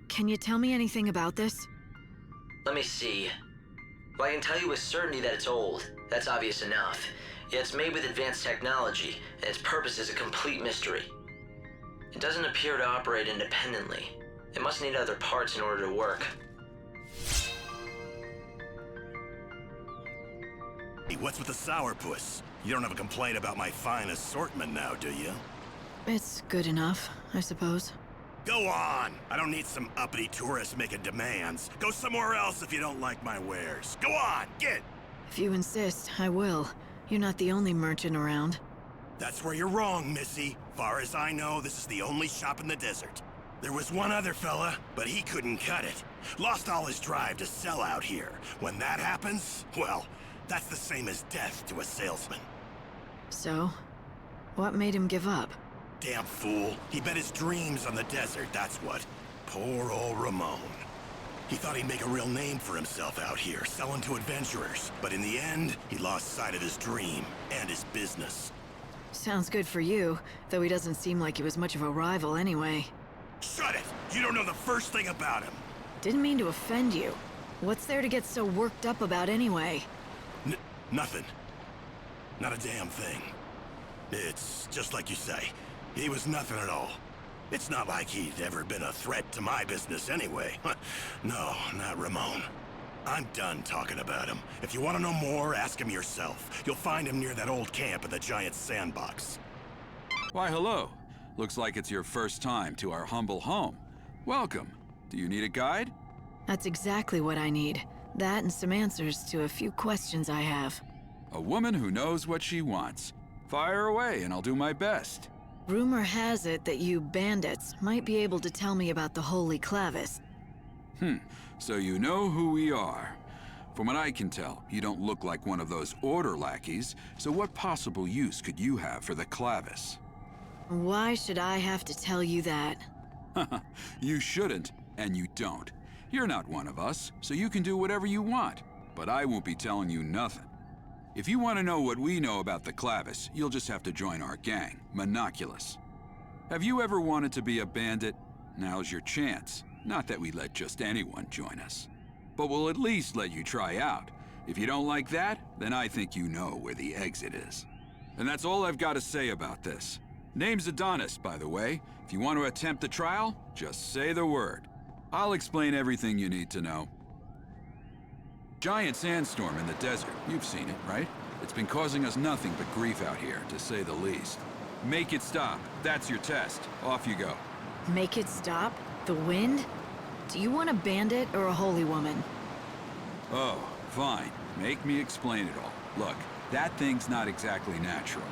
Can you tell me anything about this? Let me see. Well, I can tell you with certainty that it's old. That's obvious enough. Yet it's made with advanced technology, and its purpose is a complete mystery. It doesn't appear to operate independently. It must need other parts in order to work. Hey, what's with the sourpuss? You don't have a complaint about my fine assortment now, do you? It's good enough, I suppose. Go on! I don't need some uppity tourists making demands. Go somewhere else if you don't like my wares. Go on, get! If you insist, I will. You're not the only merchant around. That's where you're wrong, Missy. Far as I know, this is the only shop in the desert. There was one other fella, but he couldn't cut it. Lost all his drive to sell out here. When that happens, well, that's the same as death to a salesman. So? What made him give up? Damn fool. He bet his dreams on the desert, that's what. Poor old Ramon. He thought he'd make a real name for himself out here, selling to adventurers. But in the end, he lost sight of his dream and his business. Sounds good for you, though he doesn't seem like he was much of a rival anyway. Shut it! You don't know the first thing about him! Didn't mean to offend you. What's there to get so worked up about anyway? Nothing. Not a damn thing. It's just like you say. He was nothing at all. It's not like he'd ever been a threat to my business anyway. No, not Ramon. I'm done talking about him. If you want to know more, ask him yourself. You'll find him near that old camp in the giant sandbox. Why, hello. Looks like it's your first time to our humble home. Welcome. Do you need a guide? That's exactly what I need. That and some answers to a few questions I have. A woman who knows what she wants. Fire away and I'll do my best. Rumor has it that you bandits might be able to tell me about the Holy Clavis. So you know who we are. From what I can tell, you don't look like one of those order lackeys, so what possible use could you have for the Clavis? Why should I have to tell you that? You shouldn't, and you don't. You're not one of us, so you can do whatever you want. But I won't be telling you nothing. If you want to know what we know about the Clavis, you'll just have to join our gang, Monoculus. Have you ever wanted to be a bandit? Now's your chance. Not that we let just anyone join us. But we'll at least let you try out. If you don't like that, then I think you know where the exit is. And that's all I've got to say about this. Name's Adonis, by the way. If you want to attempt the trial, just say the word. I'll explain everything you need to know. Giant sandstorm in the desert. You've seen it, right? It's been causing us nothing but grief out here, to say the least. Make it stop. That's your test. Off you go. Make it stop? The wind? Do you want a bandit or a holy woman? Oh, fine. Make me explain it all. Look, that thing's not exactly natural.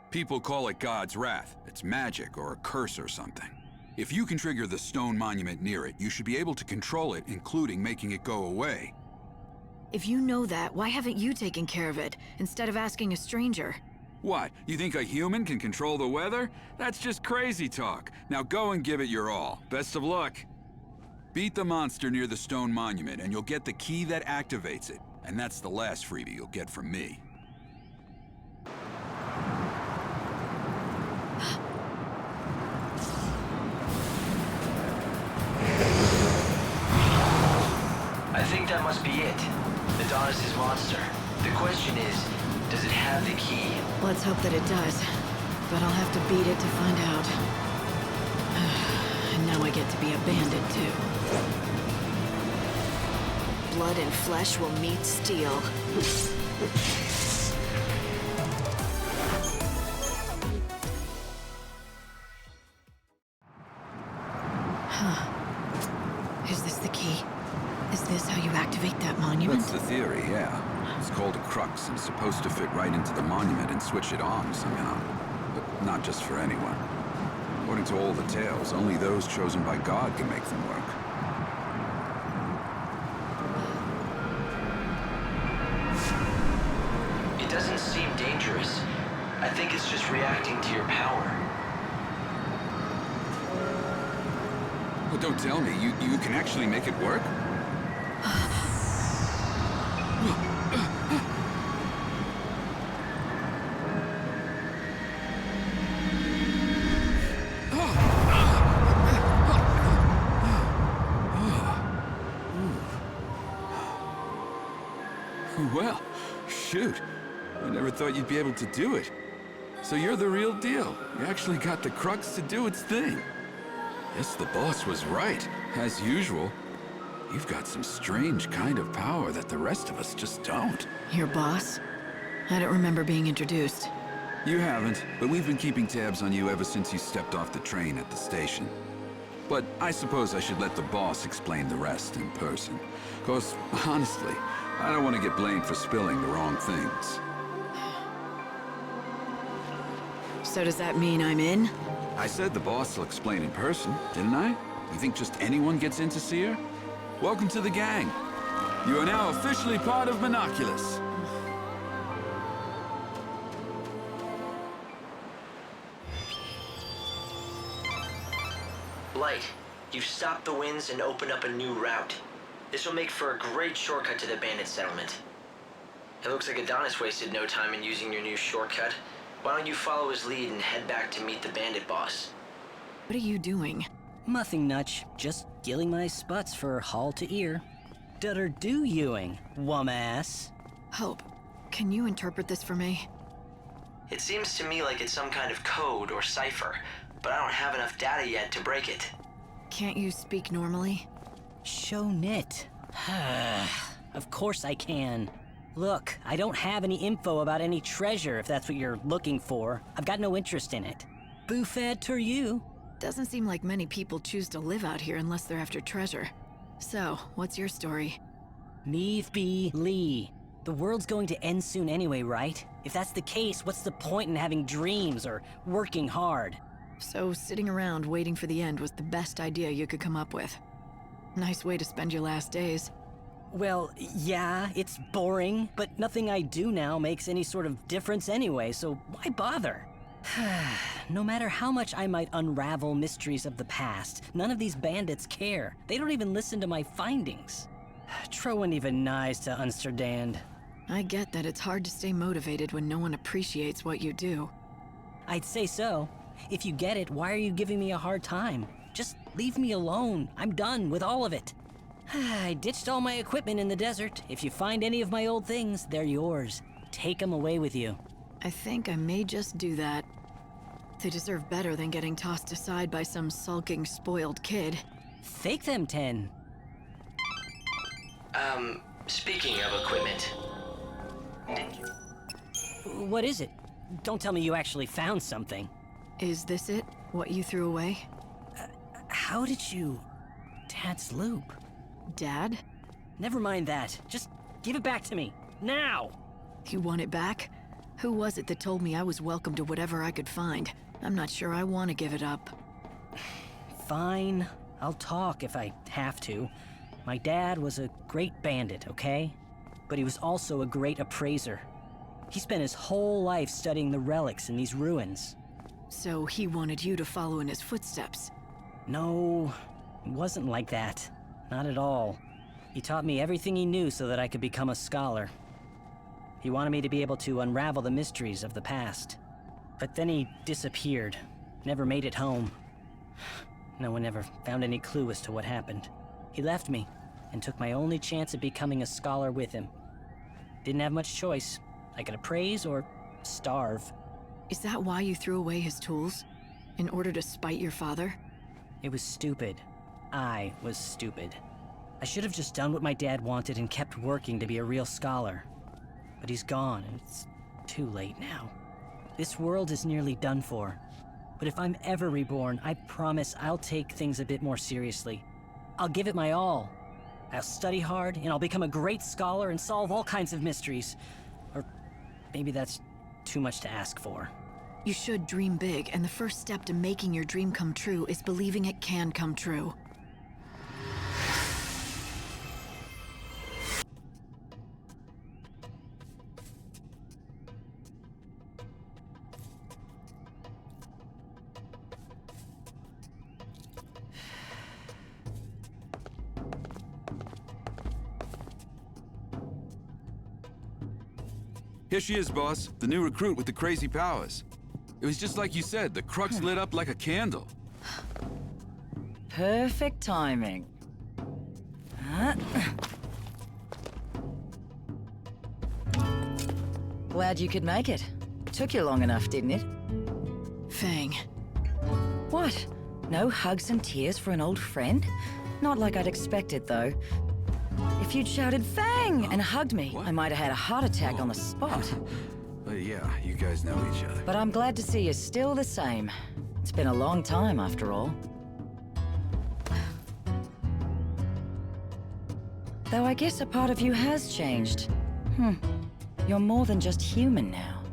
People call it God's wrath. It's magic or a curse or something. If you can trigger the stone monument near it, you should be able to control it, including making it go away. If you know that, why haven't you taken care of it, instead of asking a stranger? What, you think a human can control the weather? That's just crazy talk. Now go and give it your all. Best of luck. Beat the monster near the stone monument, and you'll get the key that activates it. And that's the last freebie you'll get from me. I think that must be it. Adonis' monster. The question is, does it have the key? Let's hope that it does. But I'll have to beat it to find out. And now I get to be a bandit, too. Blood and flesh will meet steel. Is this the key? Is this how you activate that monument? That's the theory, yeah. It's called a crux and it's supposed to fit right into the monument and switch it on somehow. But not just for anyone. According to all the tales, only those chosen by God can make them work. It doesn't seem dangerous. I think it's just reacting to your power. Well, don't tell me. You can actually make it work? Well, shoot. I never thought you'd be able to do it. So you're the real deal. You actually got the crux to do its thing. Guess the boss was right, as usual. You've got some strange kind of power that the rest of us just don't. Your boss? I don't remember being introduced. You haven't, but we've been keeping tabs on you ever since you stepped off the train at the station. But I suppose I should let the boss explain the rest in person. 'Cause, honestly, I don't want to get blamed for spilling the wrong things. So does that mean I'm in? I said the boss will explain in person, didn't I? You think just anyone gets in to see her? Welcome to the gang. You are now officially part of Monoculus. Blight, you've stopped the winds and opened up a new route. This will make for a great shortcut to the Bandit settlement. It looks like Adonis wasted no time in using your new shortcut. Why don't you follow his lead and head back to meet the Bandit boss? What are you doing? Nothing much, just gilling my sputs for haul to ear. Dutter do youing, wum-ass. Hope, can you interpret this for me? It seems to me like it's some kind of code or cipher, but I don't have enough data yet to break it. Can't you speak normally? Show nit. Of course I can. Look, I don't have any info about any treasure if that's what you're looking for. I've got no interest in it. Buffet to you. Doesn't seem like many people choose to live out here unless they're after treasure. So, what's your story? Leave be Lee. The world's going to end soon anyway, right? If that's the case, what's the point in having dreams or working hard? So, sitting around waiting for the end was the best idea you could come up with. Nice way to spend your last days. Well, yeah, it's boring, but nothing I do now makes any sort of difference anyway, so why bother? No matter how much I might unravel mysteries of the past, none of these bandits care. They don't even listen to my findings. Troen even nice to understand. I get that it's hard to stay motivated when no one appreciates what you do. I'd say so. If you get it, why are you giving me a hard time? Just leave me alone. I'm done with all of it. I ditched all my equipment in the desert. If you find any of my old things, they're yours. Take them away with you. I think I may just do that. They deserve better than getting tossed aside by some sulking, spoiled kid. Fake them, 10. Speaking of equipment, What is it? Don't tell me you actually found something. Is this it? What you threw away? How did you... Dad's loop? Dad? Never mind that. Just give it back to me. Now! You want it back? Who was it that told me I was welcome to whatever I could find? I'm not sure I want to give it up. Fine. I'll talk if I have to. My dad was a great bandit, okay? But he was also a great appraiser. He spent his whole life studying the relics in these ruins. So he wanted you to follow in his footsteps. No, it wasn't like that. Not at all. He taught me everything he knew so that I could become a scholar. He wanted me to be able to unravel the mysteries of the past. But then he disappeared. Never made it home. No one ever found any clue as to what happened. He left me, and took my only chance at becoming a scholar with him. Didn't have much choice. I could appraise or starve. Is that why you threw away his tools? In order to spite your father? It was stupid. I was stupid. I should have just done what my dad wanted and kept working to be a real scholar. But he's gone, and it's too late now. This world is nearly done for. But if I'm ever reborn, I promise I'll take things a bit more seriously. I'll give it my all. I'll study hard, and I'll become a great scholar and solve all kinds of mysteries. Or maybe that's too much to ask for. You should dream big, and the first step to making your dream come true is believing it can come true. Here she is, boss. The new recruit with the crazy powers. It was just like you said, the crux lit up like a candle. Perfect timing. Huh? Glad you could make it. Took you long enough, didn't it? Fang. What? No hugs and tears for an old friend? Not like I'd expected, though. If you'd shouted Fang and hugged me, What? I might have had a heart attack on the spot. Yeah, you guys know each other. But I'm glad to see you're still the same. It's been a long time, after all. Though I guess a part of you has changed. You're more than just human now.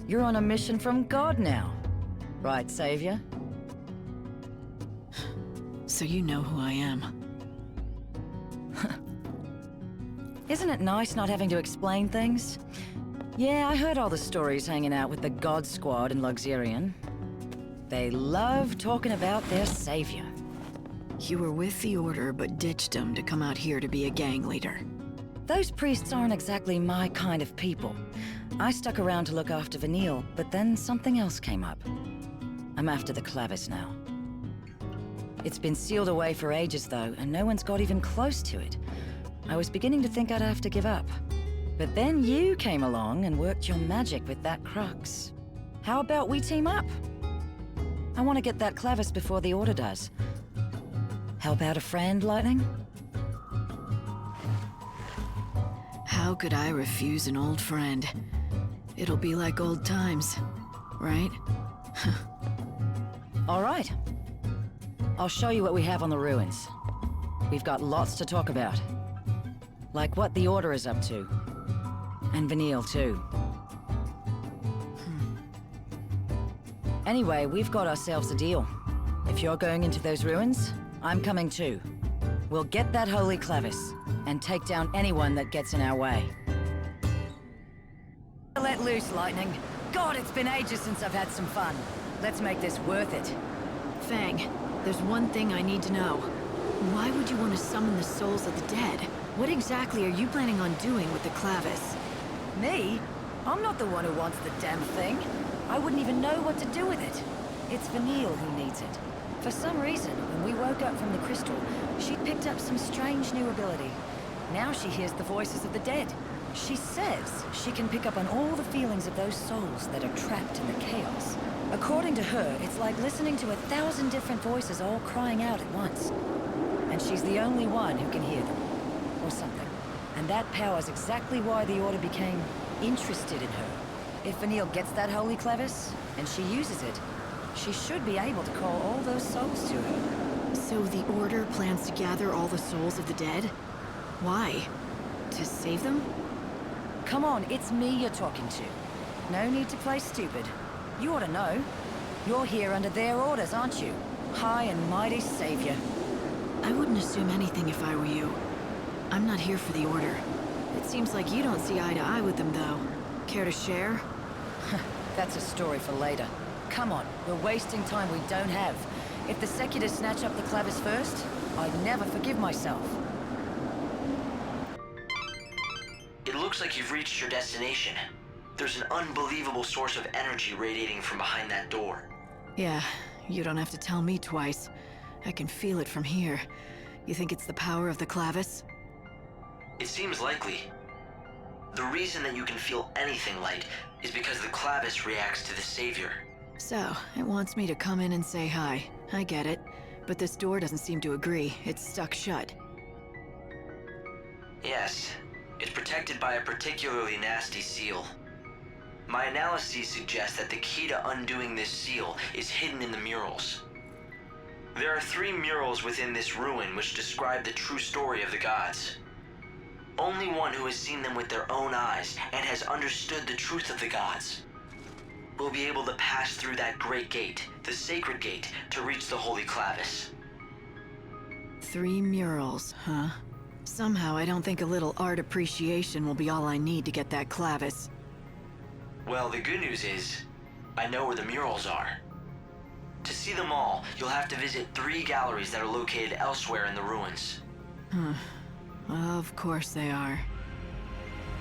You're on a mission from God now. Right, Savior? So you know who I am. Isn't it nice not having to explain things? Yeah, I heard all the stories hanging out with the God Squad in Luxurion. They love talking about their savior. You were with the Order, but ditched them to come out here to be a gang leader. Those priests aren't exactly my kind of people. I stuck around to look after Vanille, but then something else came up. I'm after the Clavis now. It's been sealed away for ages, though, and no one's got even close to it. I was beginning to think I'd have to give up. But then you came along and worked your magic with that crux. How about we team up? I want to get that Clavis before the Order does. Help out a friend, Lightning? How could I refuse an old friend? It'll be like old times, right? All right. I'll show you what we have on the ruins. We've got lots to talk about. Like what the Order is up to. And Vanille, too. Anyway, we've got ourselves a deal. If you're going into those ruins, I'm coming too. We'll get that holy Clavis, and take down anyone that gets in our way. Let loose, Lightning. God, it's been ages since I've had some fun. Let's make this worth it. Fang, there's one thing I need to know. Why would you want to summon the souls of the dead? What exactly are you planning on doing with the Clavis? Me? I'm not the one who wants the damn thing. I wouldn't even know what to do with it. It's Vanille who needs it. For some reason, when we woke up from the crystal, she'd picked up some strange new ability. Now she hears the voices of the dead. She says she can pick up on all the feelings of those souls that are trapped in the chaos. According to her, it's like listening to 1,000 different voices all crying out at once. And she's the only one who can hear them. Or something. And that power's exactly why the Order became interested in her. If Vanille gets that holy Clavis, and she uses it, she should be able to call all those souls to her. So the Order plans to gather all the souls of the dead? Why? To save them? Come on, it's me you're talking to. No need to play stupid. You ought to know. You're here under their orders, aren't you? High and mighty savior. I wouldn't assume anything if I were you. I'm not here for the Order. It seems like you don't see eye to eye with them, though. Care to share? That's a story for later. Come on, we're wasting time we don't have. If the Secular snatch up the Clavis first, I'd never forgive myself. It looks like you've reached your destination. There's an unbelievable source of energy radiating from behind that door. Yeah, you don't have to tell me twice. I can feel it from here. You think it's the power of the Clavis? It seems likely. The reason that you can feel anything light is because the Clavis reacts to the Savior. So, it wants me to come in and say hi. I get it. But this door doesn't seem to agree. It's stuck shut. Yes, it's protected by a particularly nasty seal. My analyses suggest that the key to undoing this seal is hidden in the murals. There are 3 murals within this ruin which describe the true story of the gods. Only one who has seen them with their own eyes and has understood the truth of the gods will be able to pass through that great gate, the sacred gate, to reach the Holy Clavis. 3 murals, huh? Somehow I don't think a little art appreciation will be all I need to get that Clavis. Well, the good news is, I know where the murals are. To see them all, you'll have to visit 3 galleries that are located elsewhere in the ruins. Of course they are.